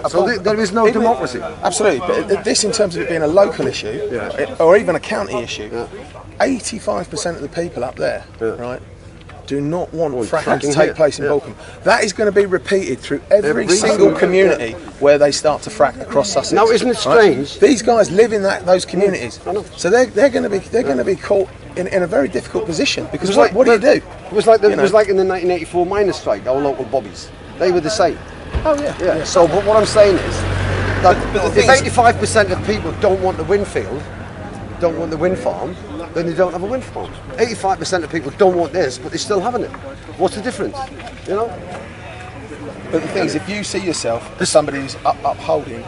So there is no democracy. Absolutely, but this, in terms of it being a local issue, or even a county issue, 85% of the people up there, right, do not want fracking to take place in Balcombe. That is going to be repeated through every single community where they start to frack across Sussex. Now, isn't it strange? Right? These guys live in those communities, so they're going to be caught in a very difficult position, because what do you do? It was like in the 1984 miners' strike. Our local bobbies, they were the same. Oh yeah. So, but what I'm saying is that if 85% of people don't want the wind field, don't want the wind farm, then they don't have a wind farm. 85% of people don't want this, but they're still having it. What's the difference? You know? But the thing is, if you see yourself as somebody who's upholding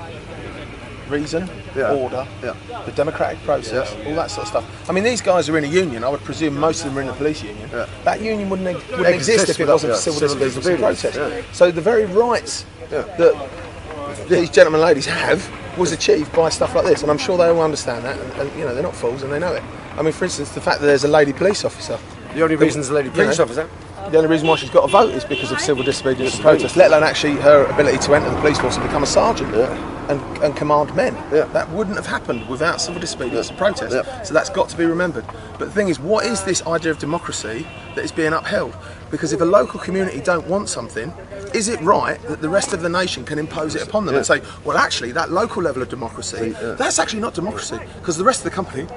reason, order, the democratic process, all that sort of stuff. I mean, these guys are in a union. I would presume most of them are in the police union. That union wouldn't exist if it wasn't for civil disobedience and protest. So the very rights that these gentlemen and ladies have was achieved by stuff like this, and I'm sure they all understand that, and you know, they're not fools and they know it. I mean, for instance, the fact that there's a lady police officer. The only reason there's a lady police officer? The only reason why she's got a vote is because of civil disobedience and protest, let alone actually her ability to enter the police force and become a sergeant and command men. That wouldn't have happened without civil disobedience and protest. So that's got to be remembered. But the thing is, what is this idea of democracy that is being upheld? Because if a local community don't want something, is it right that the rest of the nation can impose it upon them and say, well, actually, that local level of democracy, that's actually not democracy, because the rest of the country, a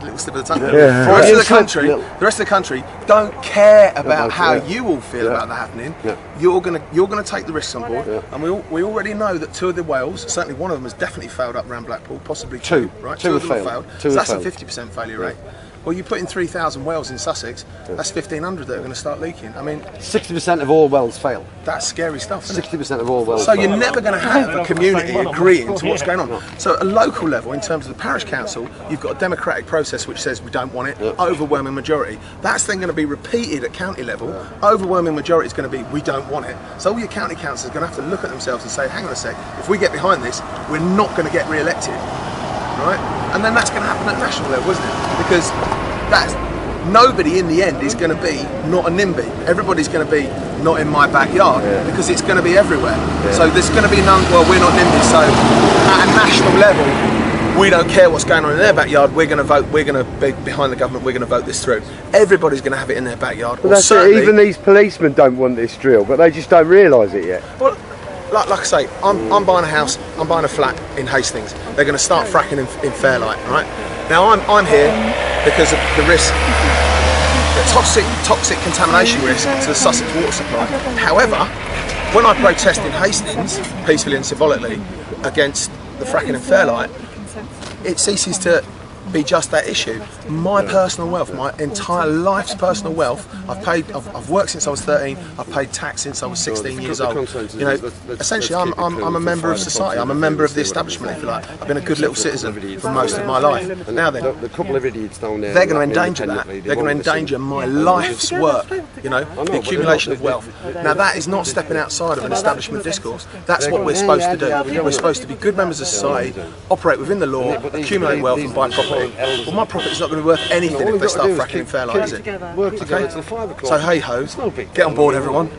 little slip of the tongue, the rest of the country don't care about how you all feel about that happening. You're gonna take the risks on board, and we already know that 2 of the whales, certainly one of them has definitely failed up around Blackpool, possibly 2, right? 2 of them have failed. So that's a 50% failure rate. Well, you put in 3,000 wells in Sussex, that's 1,500 that are going to start leaking. I mean, 60% of all wells fail. That's scary stuff, isn't it? 60% of all wells fail. So you're never going to have a community agreeing to what's going on. So at a local level, in terms of the parish council, you've got a democratic process which says we don't want it, overwhelming majority. That's then going to be repeated at county level. Overwhelming majority is going to be we don't want it. So all your county councils are going to have to look at themselves and say, hang on a sec, if we get behind this, we're not going to get re-elected. Right? And then that's going to happen at national level, isn't it? Because nobody in the end is going to be not a NIMBY. Everybody's going to be not in my backyard because it's going to be everywhere. So there's going to be none, well, we're not NIMBY, so at a national level, we don't care what's going on in their backyard, we're going to vote, we're going to be behind the government, we're going to vote this through. Everybody's going to have it in their backyard. But that's it, even these policemen don't want this drill, but they just don't realise it yet. Well, like I say, I'm buying a house, I'm buying a flat in Hastings. They're going to start fracking in Fairlight, right? Now I'm here because of the risk, the toxic contamination risk to the Sussex water supply. However, when I protest in Hastings, peacefully and symbolically, against the fracking in Fairlight, it ceases to be just that issue. My personal wealth, my entire life's personal wealth, I've worked since I was 13, I've paid tax since I was 16 years old. You know, essentially I'm a member of society, I'm a member of the establishment, if you like. I've been a good little citizen for most of my life. Now then, the couple of idiots down there, they're going to endanger that. They're going to endanger my life's work, you know, the accumulation of wealth. Now that is not stepping outside of an establishment discourse. That's what we're supposed to do. We're supposed to be good members of society, operate within the law, accumulate wealth and buy property. Well, my property's not going to be worth anything if they start fracking in Fairlight, is it? Work together till 5 o'clock. So hey ho, get on board everyone.